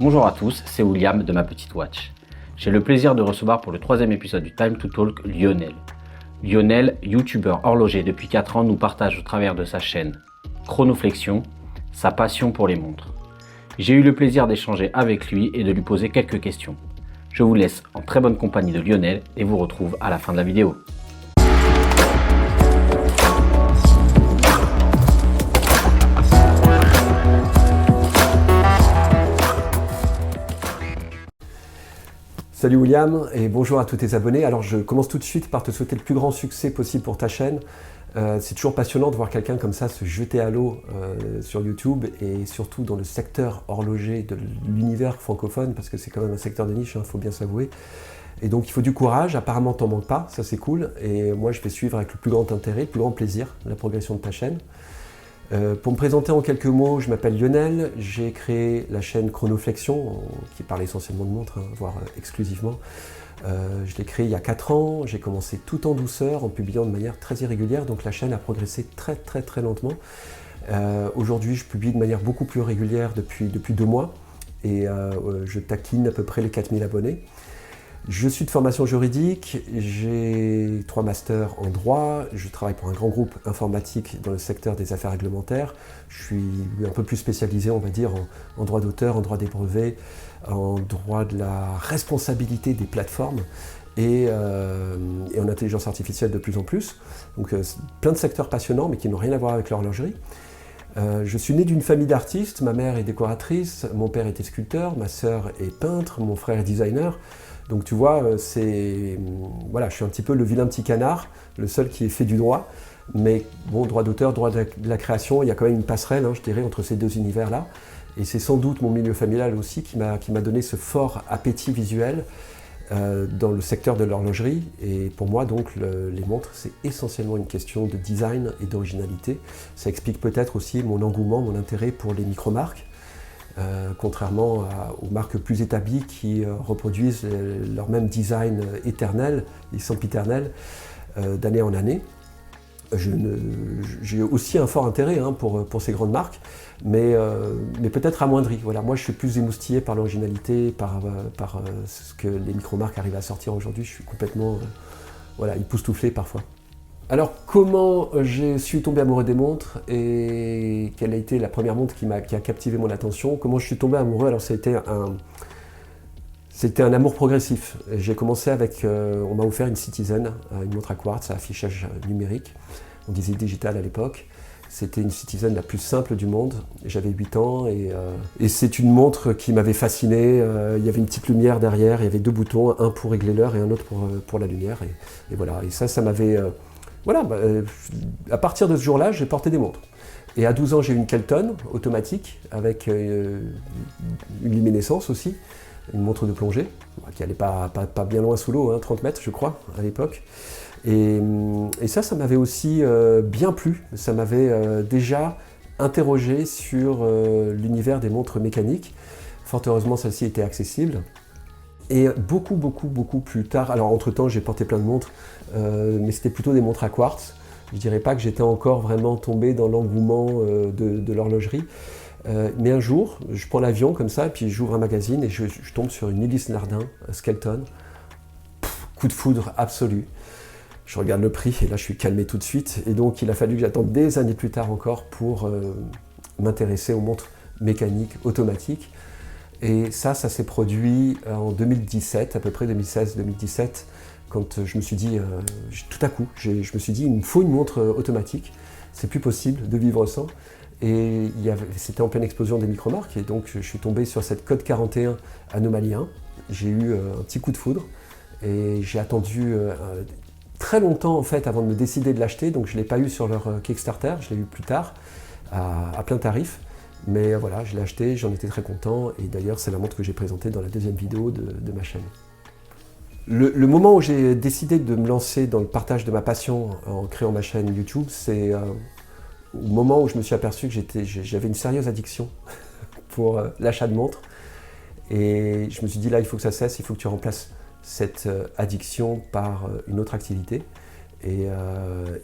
Bonjour à tous, c'est William de Ma Petite Watch. J'ai le plaisir de recevoir pour le 3e épisode du Time to Talk Lionel. Lionel, youtubeur horloger depuis 4 ans, nous partage au travers de sa chaîne Chronoflexion sa passion pour les montres. J'ai eu le plaisir d'échanger avec lui et de lui poser quelques questions. Je vous laisse en très bonne compagnie de Lionel et vous retrouve à la fin de la vidéo. Salut William et bonjour à tous tes abonnés. Alors je commence tout de suite par te souhaiter le plus grand succès possible pour ta chaîne. C'est toujours passionnant de voir quelqu'un comme ça se jeter à l'eau sur YouTube et surtout dans le secteur horloger de l'univers francophone parce que c'est quand même un secteur de niche, faut bien s'avouer. Et donc il faut du courage, apparemment t'en manques pas, ça c'est cool. Et moi je vais suivre avec le plus grand intérêt, le plus grand plaisir la progression de ta chaîne. Pour me présenter en quelques mots, je m'appelle Lionel, j'ai créé la chaîne Chronoflexion, qui parle essentiellement de montres, voire exclusivement. Je l'ai créée il y a 4 ans, j'ai commencé tout en douceur, en publiant de manière très irrégulière, donc la chaîne a progressé très lentement. Aujourd'hui, je publie de manière beaucoup plus régulière depuis 2 mois, et je taquine à peu près les 4000 abonnés. Je suis de formation juridique, j'ai 3 masters en droit, je travaille pour un grand groupe informatique dans le secteur des affaires réglementaires. Je suis un peu plus spécialisé, on va dire, en droit d'auteur, en droit des brevets, en droit de la responsabilité des plateformes et en intelligence artificielle de plus en plus. Donc plein de secteurs passionnants mais qui n'ont rien à voir avec l'horlogerie. Je suis né d'une famille d'artistes, ma mère est décoratrice, mon père était sculpteur, ma sœur est peintre, mon frère est designer. Donc tu vois, voilà, je suis un petit peu le vilain petit canard, le seul qui ait fait du droit. Mais bon, droit d'auteur, droit de la création, il y a quand même une passerelle, je dirais, entre ces deux univers-là. Et c'est sans doute mon milieu familial aussi qui m'a donné ce fort appétit visuel dans le secteur de l'horlogerie. Et pour moi, donc, les montres, c'est essentiellement une question de design et d'originalité. Ça explique peut-être aussi mon engouement, mon intérêt pour les micro-marques. Contrairement aux marques plus établies qui reproduisent leur même design éternel et sempiternel d'année en année. J'ai aussi un fort intérêt pour ces grandes marques, mais peut-être amoindri. Voilà, moi je suis plus émoustillé par l'originalité, par ce que les micro-marques arrivent à sortir aujourd'hui. Je suis complètement époustouflé parfois. Alors, comment je suis tombé amoureux des montres et quelle a été la première montre qui a captivé mon attention? Comment je suis tombé amoureux? Alors, c'était un amour progressif. J'ai commencé avec, on m'a offert une Citizen, une montre à quartz à affichage numérique. On disait digital à l'époque. C'était une Citizen la plus simple du monde. J'avais 8 ans et c'est une montre qui m'avait fasciné. Il y avait une petite lumière derrière, il y avait 2 boutons, un pour régler l'heure et un autre pour la lumière. Et voilà, et ça m'avait... à partir de ce jour-là, j'ai porté des montres. Et à 12 ans, j'ai eu une Kelton automatique avec une luminescence aussi, une montre de plongée, qui n'allait pas bien loin sous l'eau, 30 mètres je crois, à l'époque. Et ça m'avait aussi bien plu, ça m'avait déjà interrogé sur l'univers des montres mécaniques. Fort heureusement, celle-ci était accessible. Et beaucoup plus tard, alors entre-temps j'ai porté plein de montres, mais c'était plutôt des montres à quartz. Je dirais pas que j'étais encore vraiment tombé dans l'engouement de l'horlogerie. Mais un jour, je prends l'avion comme ça, et puis j'ouvre un magazine et je tombe sur une Ulysse Nardin Skelton. Coup de foudre absolu. Je regarde le prix et là je suis calmé tout de suite. Et donc il a fallu que j'attende des années plus tard encore pour m'intéresser aux montres mécaniques, automatiques. Et ça s'est produit en 2017, à peu près 2016-2017, quand je me suis dit, tout à coup, je me suis dit, il me faut une montre automatique, c'est plus possible de vivre sans. Et c'était en pleine explosion des micro-marques, et donc je suis tombé sur cette Code 41 Anomalie 1. J'ai eu un petit coup de foudre, et j'ai attendu très longtemps en fait avant de me décider de l'acheter, donc je ne l'ai pas eu sur leur Kickstarter, je l'ai eu plus tard, à plein tarif. Mais voilà, je l'ai acheté, j'en étais très content, et d'ailleurs c'est la montre que j'ai présentée dans la 2e vidéo de ma chaîne. Le moment où j'ai décidé de me lancer dans le partage de ma passion en créant ma chaîne YouTube, c'est au moment où je me suis aperçu que j'avais une sérieuse addiction pour l'achat de montres. Et je me suis dit là, il faut que ça cesse, il faut que tu remplaces cette addiction par une autre activité. Et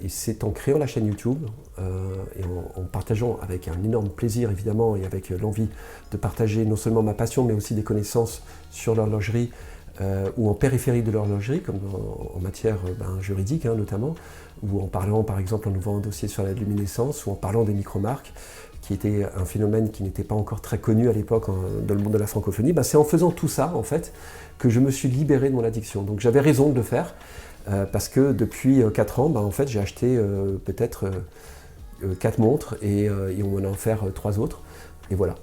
c'est en créant la chaîne YouTube et en partageant avec un énorme plaisir évidemment et avec l'envie de partager non seulement ma passion mais aussi des connaissances sur l'horlogerie ou en périphérie de l'horlogerie comme en matière juridique notamment, ou en parlant par exemple en ouvrant un dossier sur la luminescence ou en parlant des micro-marques qui était un phénomène qui n'était pas encore très connu à l'époque dans le monde de la francophonie. C'est en faisant tout ça en fait que je me suis libéré de mon addiction. Donc j'avais raison de le faire. Parce que depuis 4 ans, en fait, j'ai acheté peut-être 4 montres et on va en faire 3 autres. Et voilà,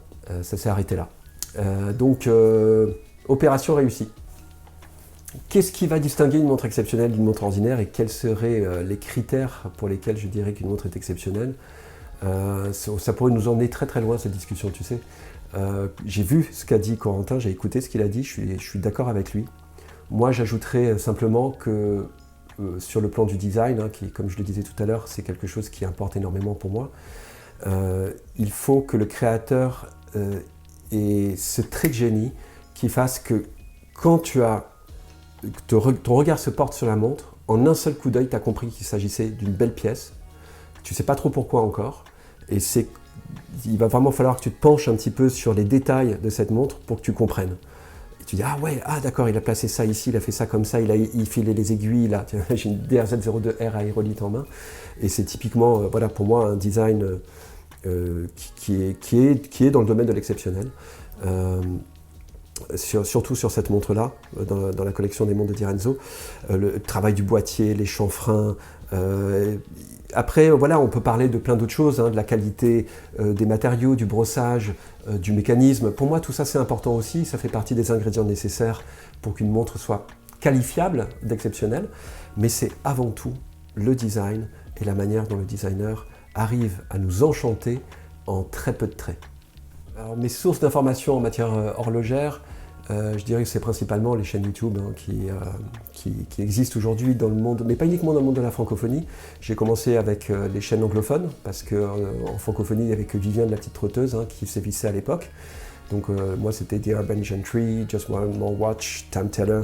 ça s'est arrêté là. Donc, opération réussie. Qu'est-ce qui va distinguer une montre exceptionnelle d'une montre ordinaire et quels seraient les critères pour lesquels je dirais qu'une montre est exceptionnelle? Ça pourrait nous emmener très très loin cette discussion, tu sais. J'ai vu ce qu'a dit Corentin, j'ai écouté ce qu'il a dit, je suis d'accord avec lui. Moi, j'ajouterais simplement que sur le plan du design, qui, comme je le disais tout à l'heure, c'est quelque chose qui importe énormément pour moi, il faut que le créateur ait ce trait de génie qui fasse que quand ton regard se porte sur la montre, en un seul coup d'œil, tu as compris qu'il s'agissait d'une belle pièce. Tu ne sais pas trop pourquoi encore. Et il va vraiment falloir que tu te penches un petit peu sur les détails de cette montre pour que tu comprennes. Tu dis, d'accord, il a placé ça ici, il a fait ça comme ça, il filait les aiguilles, là. J'ai une DRZ02R aérolite en main. Et c'est typiquement, pour moi, un design qui est dans le domaine de l'exceptionnel. Surtout sur cette montre-là, dans la collection des montres de Di Renzo. Le travail du boîtier, les chanfreins. Après, on peut parler de plein d'autres choses, de la qualité des matériaux, du brossage, du mécanisme. Pour moi, tout ça, c'est important aussi. Ça fait partie des ingrédients nécessaires pour qu'une montre soit qualifiable d'exceptionnelle. Mais c'est avant tout le design et la manière dont le designer arrive à nous enchanter en très peu de traits. Alors, mes sources d'informations en matière horlogère, je dirais que c'est principalement les chaînes YouTube qui existent aujourd'hui dans le monde, mais pas uniquement dans le monde de la francophonie. J'ai commencé avec les chaînes anglophones, parce qu'en francophonie, il n'y avait que Viviane, la petite trotteuse, qui sévissait à l'époque. Donc moi, c'était The Urban Gentry, Just One More Watch, Time Teller.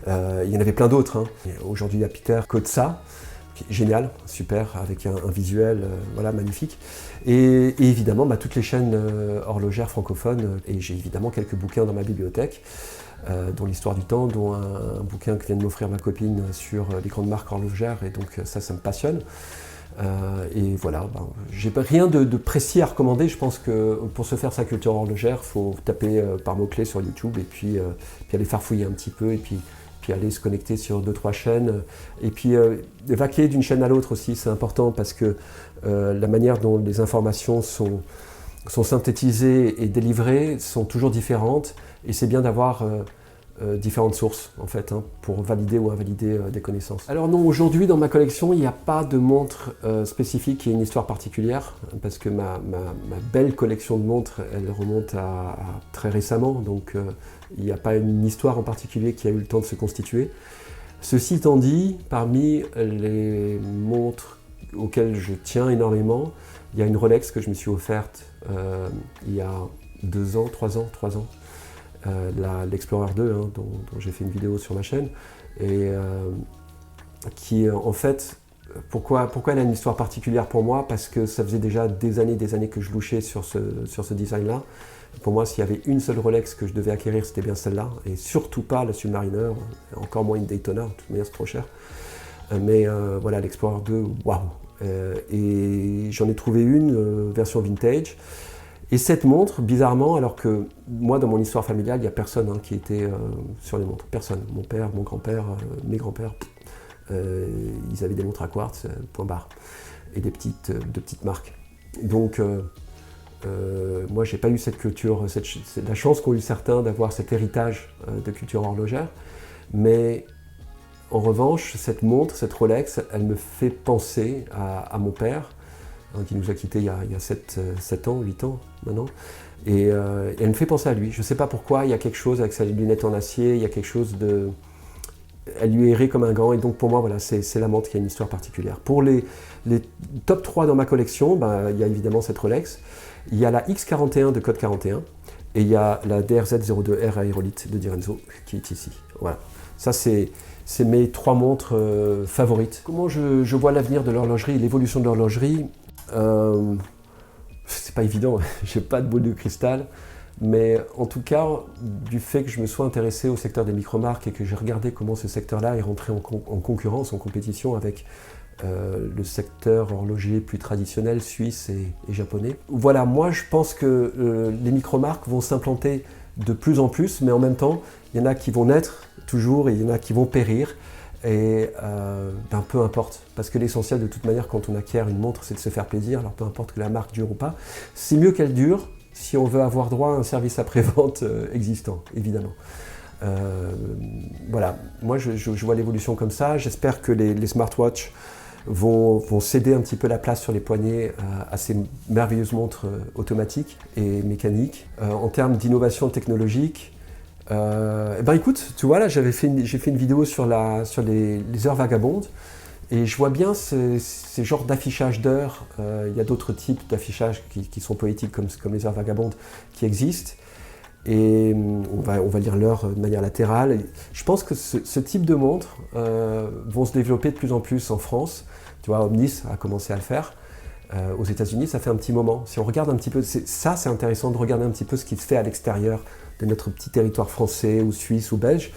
Il y en avait plein d'autres. Aujourd'hui, il y a Peter Kotsa, génial, super, avec un visuel magnifique. Et évidemment, toutes les chaînes horlogères francophones, et j'ai évidemment quelques bouquins dans ma bibliothèque, dont l'histoire du temps, dont un bouquin que vient de m'offrir ma copine sur les grandes marques horlogères, et donc ça me passionne. Et voilà, j'ai rien de précis à recommander. Je pense que pour se faire sa culture horlogère, il faut taper par mots-clés sur YouTube et puis aller farfouiller un petit peu, et puis aller se connecter sur 2-3 chaînes, et puis vaquer d'une chaîne à l'autre aussi, c'est important, parce que la manière dont les informations sont synthétisées et délivrées sont toujours différentes, et c'est bien d'avoir différentes sources en fait, pour valider ou invalider des connaissances. Alors non, aujourd'hui dans ma collection, il n'y a pas de montre spécifique qui ait une histoire particulière, parce que ma belle collection de montres, elle remonte à très récemment, donc il n'y a pas une histoire en particulier qui a eu le temps de se constituer. Ceci étant dit, parmi les montres auxquelles je tiens énormément, il y a une Rolex que je me suis offerte il y a 3 ans, l'Explorer 2, dont j'ai fait une vidéo sur ma chaîne, et qui en fait, pourquoi elle a une histoire particulière pour moi? Parce que ça faisait déjà des années que je louchais sur ce design-là. Pour moi, s'il y avait une seule Rolex que je devais acquérir, c'était bien celle-là, et surtout pas la Submariner, encore moins une Daytona, de toute manière c'est trop cher. Mais l'Explorer 2, waouh! Et j'en ai trouvé une version vintage. Et cette montre, bizarrement, alors que moi, dans mon histoire familiale, il n'y a personne qui était sur les montres. Personne. Mon père, mon grand-père, mes grands-pères, ils avaient des montres à quartz, point barre. Et de petites marques. Donc, moi, j'ai pas eu cette culture, c'est la chance qu'ont eu certains d'avoir cet héritage de culture horlogère. Mais en revanche, cette montre, cette Rolex, elle me fait penser à mon père, qui nous a quittés il y a 7 ans, 8 ans maintenant. Et elle me fait penser à lui. Je ne sais pas pourquoi, il y a quelque chose avec sa lunette en acier, il y a quelque chose de... Elle lui est errée comme un gant, et donc pour moi, c'est la montre qui a une histoire particulière. Pour les top 3 dans ma collection, il y a évidemment cette Rolex. Il y a la X41 de Code 41, Et il y a la DRZ02R Aérolite de Direnzo qui est ici. Voilà. Ça, c'est mes 3 montres favorites. Comment je vois l'avenir de l'horlogerie, l'évolution de l'horlogerie? C'est pas évident, j'ai pas de boule de cristal. Mais en tout cas, du fait que je me sois intéressé au secteur des micromarques et que j'ai regardé comment ce secteur-là est rentré en concurrence, en compétition avec le secteur horloger plus traditionnel, suisse et japonais. Voilà, moi je pense que les micromarques vont s'implanter de plus en plus, mais en même temps, il y en a qui vont naître toujours et il y en a qui vont périr. Et peu importe, parce que l'essentiel de toute manière quand on acquiert une montre, c'est de se faire plaisir, alors peu importe que la marque dure ou pas. C'est mieux qu'elle dure, si on veut avoir droit à un service après-vente existant, évidemment. Voilà, moi je vois l'évolution comme ça. J'espère que les smartwatches vont céder un petit peu la place sur les poignets à ces merveilleuses montres automatiques et mécaniques. En termes d'innovation technologique, écoute, tu vois là, j'ai fait une vidéo sur les heures vagabondes. Et je vois bien ces genres d'affichage d'heures. Il y a d'autres types d'affichage qui sont poétiques comme les heures vagabondes qui existent. Et on va lire l'heure de manière latérale. Et je pense que ce type de montres vont se développer de plus en plus en France. Tu vois, Omnis a commencé à le faire. Aux États-Unis, ça fait un petit moment. Si on regarde un petit peu, c'est intéressant de regarder un petit peu ce qui se fait à l'extérieur de notre petit territoire français ou suisse ou belge.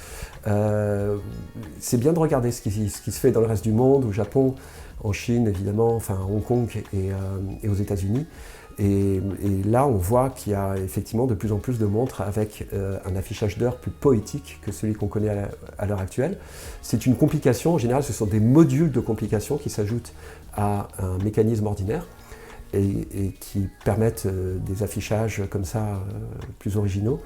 C'est bien de regarder ce qui se fait dans le reste du monde, au Japon, en Chine évidemment, enfin à Hong Kong et aux États-Unis. Et là, on voit qu'il y a effectivement de plus en plus de montres avec un affichage d'heures plus poétique que celui qu'on connaît à l'heure actuelle. C'est une complication, en général, ce sont des modules de complication qui s'ajoutent à un mécanisme ordinaire et qui permettent des affichages comme ça plus originaux.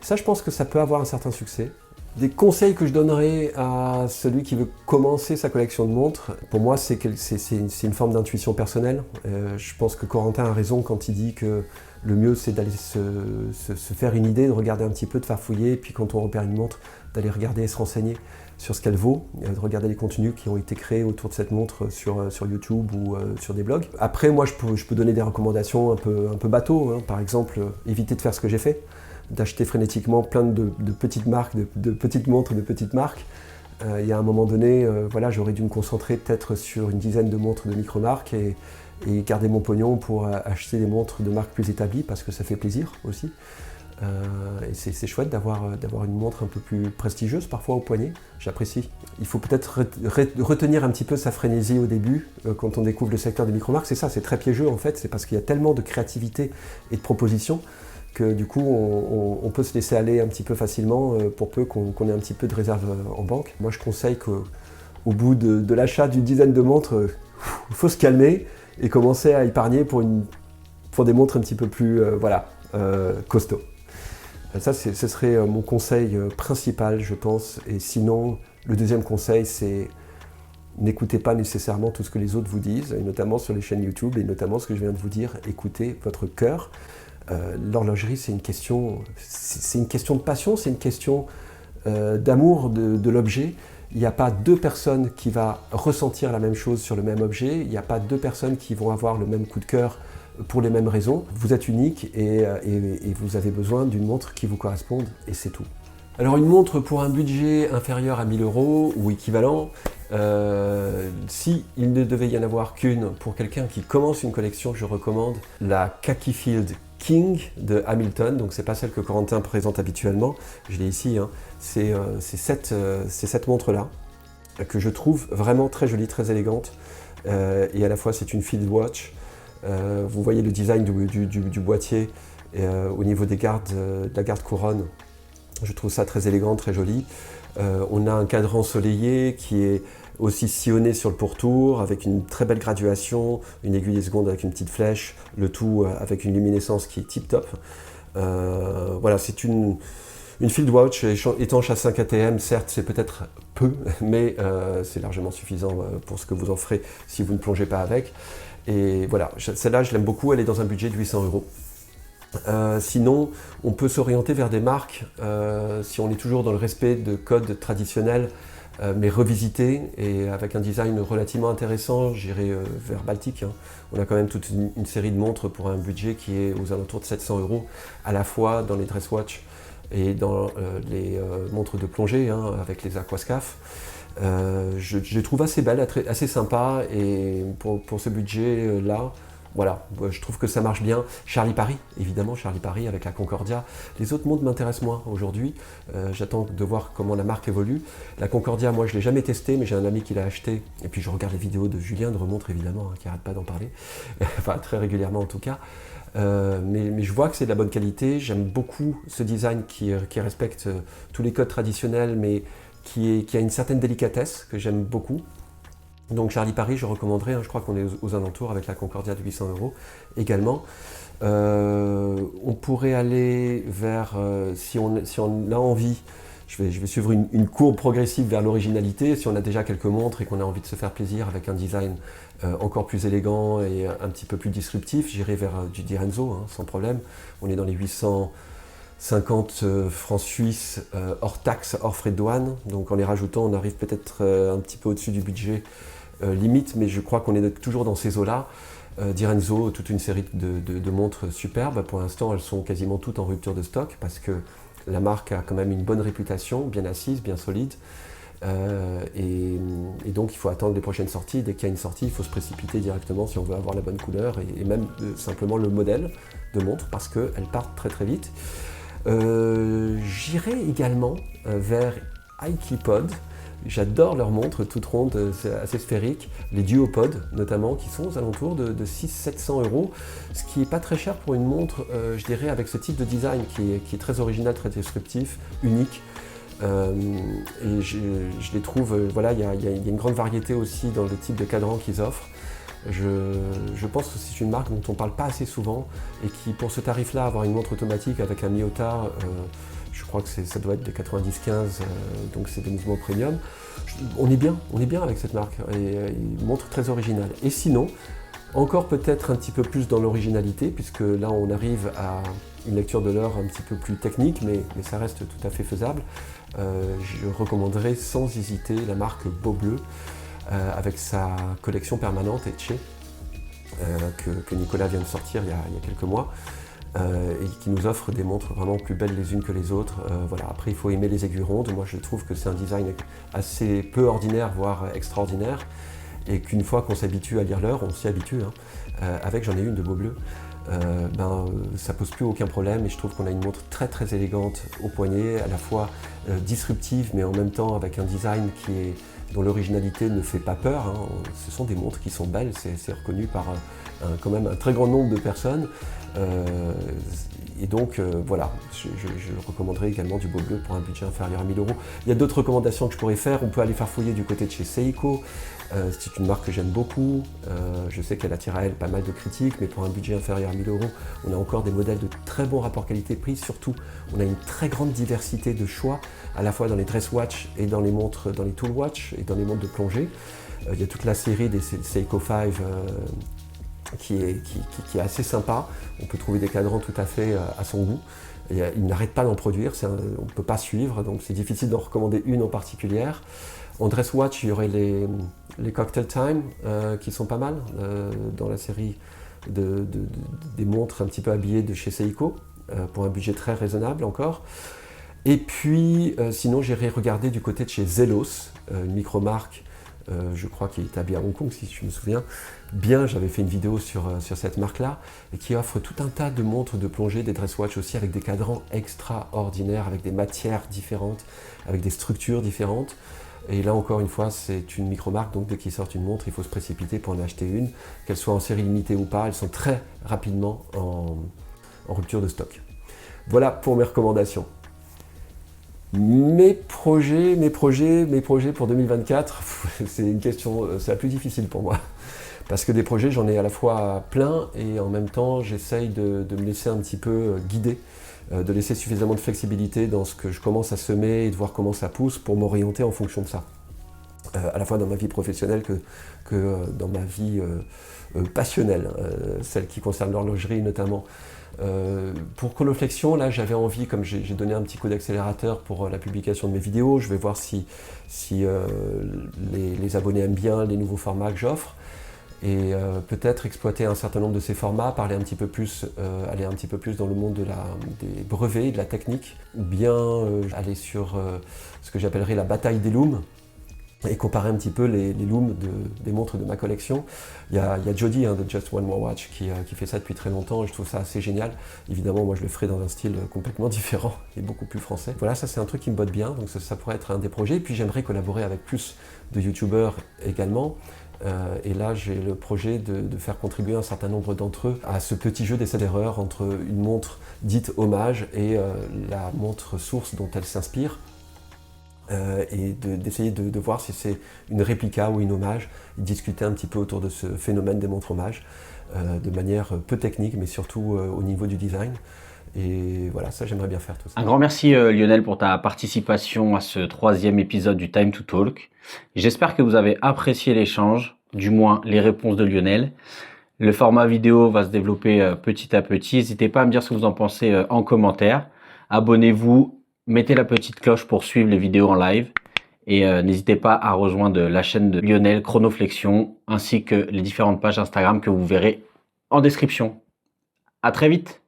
Ça, je pense que ça peut avoir un certain succès. Des conseils que je donnerais à celui qui veut commencer sa collection de montres, pour moi, c'est une forme d'intuition personnelle. Je pense que Corentin a raison quand il dit que le mieux, c'est d'aller se faire une idée, de regarder un petit peu, de farfouiller, et puis quand on repère une montre, d'aller regarder et se renseigner sur ce qu'elle vaut, de regarder les contenus qui ont été créés autour de cette montre sur YouTube ou sur des blogs. Après, moi, je peux donner des recommandations un peu bateau. Hein. Par exemple, éviter de faire ce que j'ai fait, d'acheter frénétiquement plein de petites marques, de petites montres de petites marques. Il y a un moment donné, j'aurais dû me concentrer peut-être sur une dizaine de montres de micro-marques et garder mon pognon pour acheter des montres de marques plus établies parce que ça fait plaisir aussi. Et c'est chouette d'avoir une montre un peu plus prestigieuse parfois au poignet, j'apprécie. Il faut peut-être retenir un petit peu sa frénésie au début quand on découvre le secteur des micro-marques. C'est ça, c'est très piégeux en fait, c'est parce qu'il y a tellement de créativité et de propositions que du coup on peut se laisser aller un petit peu facilement pour peu qu'on ait un petit peu de réserve en banque. Moi je conseille qu'au bout de l'achat d'une dizaine de montres, il faut se calmer et commencer à épargner pour des montres un petit peu plus costauds. Ça, ce serait mon conseil principal, je pense. Et sinon, le deuxième conseil, c'est n'écoutez pas nécessairement tout ce que les autres vous disent, et notamment sur les chaînes YouTube, et notamment ce que je viens de vous dire, écoutez votre cœur. L'horlogerie, c'est une question de passion, c'est une question d'amour de l'objet. Il n'y a pas deux personnes qui vont ressentir la même chose sur le même objet, il n'y a pas deux personnes qui vont avoir le même coup de cœur pour les mêmes raisons. Vous êtes unique et vous avez besoin d'une montre qui vous corresponde et c'est tout. Alors une montre pour un budget inférieur à 1000 € ou équivalent, si il ne devait y en avoir qu'une pour quelqu'un qui commence une collection, je recommande la Khaki Field King de Hamilton. Donc c'est pas celle que Corentin présente habituellement, je l'ai ici, hein. C'est cette montre-là que je trouve vraiment très jolie, très élégante et à la fois c'est une field watch. Vous voyez le design du boîtier au niveau de la garde couronne. Je trouve ça très élégant, très joli. On a un cadran ensoleillé qui est aussi sillonné sur le pourtour avec une très belle graduation, une aiguille des secondes avec une petite flèche, le tout avec une luminescence qui est tip top. Voilà, c'est une field watch étanche à 5 ATM, certes c'est peut-être peu, mais c'est largement suffisant pour ce que vous en ferez si vous ne plongez pas avec. Et voilà, celle-là je l'aime beaucoup, elle est dans un budget de 800 €. Sinon, on peut s'orienter vers des marques, si on est toujours dans le respect de codes traditionnels, mais revisité et avec un design relativement intéressant. J'irai vers Baltic. On a quand même toute une série de montres pour un budget qui est aux alentours de 700 €, à la fois dans les dress watch et dans les montres de plongée avec les Aquascaf. Je les trouve assez belles, assez sympas, et pour ce budget-là, voilà, je trouve que ça marche bien. Charlie Paris, évidemment, Charlie Paris avec la Concordia. Les autres montres m'intéressent moins aujourd'hui. J'attends de voir comment la marque évolue. La Concordia, moi, je ne l'ai jamais testée, mais j'ai un ami qui l'a acheté. Et puis, je regarde les vidéos de Julien de Remontre, évidemment, qui n'arrête pas d'en parler. Enfin, très régulièrement, en tout cas. Mais je vois que c'est de la bonne qualité. J'aime beaucoup ce design qui respecte tous les codes traditionnels, mais qui a une certaine délicatesse que j'aime beaucoup. Donc Charlie Paris, je recommanderais, je crois qu'on est aux alentours avec la Concordia de 800 € également. On pourrait aller vers, si on a envie, je vais suivre une courbe progressive vers l'originalité. Si on a déjà quelques montres et qu'on a envie de se faire plaisir avec un design encore plus élégant et un petit peu plus disruptif, j'irai vers du Direnzo, sans problème. On est dans les 850 francs suisses hors taxes, hors frais de douane. Donc en les rajoutant, on arrive peut-être un petit peu au-dessus du budget limite, mais je crois qu'on est toujours dans ces eaux-là. Direnzo, toute une série de montres superbes. Pour l'instant, elles sont quasiment toutes en rupture de stock parce que la marque a quand même une bonne réputation, bien assise, bien solide. Et donc il faut attendre les prochaines sorties. Dès qu'il y a une sortie, il faut se précipiter directement si on veut avoir la bonne couleur et même simplement le modèle de montre parce qu'elles partent très très vite. J'irai également vers iKeyPod. J'adore leurs montres toutes rondes, assez sphériques, les Duopod notamment, qui sont aux alentours de 600-700 €, ce qui n'est pas très cher pour une montre, je dirais, avec ce type de design qui est très original, très disruptif, unique. Et je les trouve, voilà, il y a une grande variété aussi dans le type de cadran qu'ils offrent. Je pense que c'est une marque dont on ne parle pas assez souvent et qui, pour ce tarif-là, avoir une montre automatique avec un Miyota, je crois que ça doit être de 90-15, donc c'est des mouvements premium. On est bien avec cette marque, et une montre très originale. Et sinon, encore peut-être un petit peu plus dans l'originalité, puisque là on arrive à une lecture de l'heure un petit peu plus technique, mais ça reste tout à fait faisable. Je recommanderais sans hésiter la marque Beaubleu, avec sa collection permanente Etché, que Nicolas vient de sortir il y a quelques mois. Et qui nous offre des montres vraiment plus belles les unes que les autres. Voilà. Après, il faut aimer les aiguilles rondes. Moi, je trouve que c'est un design assez peu ordinaire, voire extraordinaire, et qu'une fois qu'on s'habitue à lire l'heure, on s'y habitue. Avec, j'en ai une de Beaubleu. Ça pose plus aucun problème, et je trouve qu'on a une montre très très élégante au poignet, à la fois disruptive, mais en même temps avec un design dont l'originalité ne fait pas peur. Ce sont des montres qui sont belles, c'est reconnu par quand même un très grand nombre de personnes. Et donc voilà, je recommanderais également du Beaubleu pour un budget inférieur à 1000 €. Il y a d'autres recommandations que je pourrais faire. On peut aller farfouiller du côté de chez Seiko. C'est une marque que j'aime beaucoup. Je sais qu'elle attire à elle pas mal de critiques, mais pour un budget inférieur à 1000 €, on a encore des modèles de très bon rapport qualité-prix. Surtout, on a une très grande diversité de choix, à la fois dans les dress watch et dans les montres, dans les tool watch et dans les montres de plongée. Il y a toute la série des Seiko 5 qui est assez sympa. On peut trouver des cadrans tout à fait à son goût. Il n'arrête pas d'en produire, on ne peut pas suivre, donc c'est difficile d'en recommander une en particulière. En dress watch, il y aurait les Cocktail Time qui sont pas mal dans la série des montres un petit peu habillées de chez Seiko pour un budget très raisonnable encore. Et puis sinon j'irai regarder du côté de chez Zelos, une micro-marque, je crois qu'il est établi à Hong Kong si je me souviens bien. J'avais fait une vidéo sur cette marque-là, et qui offre tout un tas de montres de plongée, des dress watch aussi, avec des cadrans extraordinaires, avec des matières différentes, avec des structures différentes. Et là encore une fois, c'est une micro-marque, donc dès qu'ils sortent une montre, il faut se précipiter pour en acheter une, qu'elle soit en série limitée ou pas. Elles sont très rapidement en rupture de stock. Voilà pour mes recommandations. Mes projets pour 2024, c'est une question, c'est la plus difficile pour moi. Parce que des projets, j'en ai à la fois plein, et en même temps, j'essaye de me laisser un petit peu guider, de laisser suffisamment de flexibilité dans ce que je commence à semer et de voir comment ça pousse pour m'orienter en fonction de ça. À la fois dans ma vie professionnelle que dans ma vie passionnelle, celle qui concerne l'horlogerie notamment. Pour Chronoflexion, là j'avais envie, comme j'ai donné un petit coup d'accélérateur pour la publication de mes vidéos, je vais voir si les abonnés aiment bien les nouveaux formats que j'offre. Et peut-être exploiter un certain nombre de ces formats, parler un petit peu plus, aller un petit peu plus dans le monde des brevets, de la technique, ou bien aller sur ce que j'appellerais la bataille des looms, et comparer un petit peu les looms des montres de ma collection. Il y a Jody de Just One More Watch qui fait ça depuis très longtemps et je trouve ça assez génial. Évidemment, moi je le ferai dans un style complètement différent et beaucoup plus français. Voilà, ça c'est un truc qui me botte bien, donc ça pourrait être un des projets. Et puis j'aimerais collaborer avec plus de youtubeurs également. Et là, j'ai le projet de faire contribuer un certain nombre d'entre eux à ce petit jeu d'essai-d'erreur entre une montre dite hommage et la montre source dont elle s'inspire. Et d'essayer de voir si c'est une réplica ou une hommage, et discuter un petit peu autour de ce phénomène des montres hommages, de manière peu technique, mais surtout au niveau du design. Et voilà, ça j'aimerais bien faire tout ça. Un grand merci Lionel pour ta participation à ce 3e épisode du Time to Talk. J'espère que vous avez apprécié l'échange, du moins les réponses de Lionel. Le format vidéo va se développer petit à petit. N'hésitez pas à me dire ce que vous en pensez en commentaire. Abonnez-vous, mettez la petite cloche pour suivre les vidéos en live. Et n'hésitez pas à rejoindre la chaîne de Lionel Chronoflexion ainsi que les différentes pages Instagram que vous verrez en description. À très vite!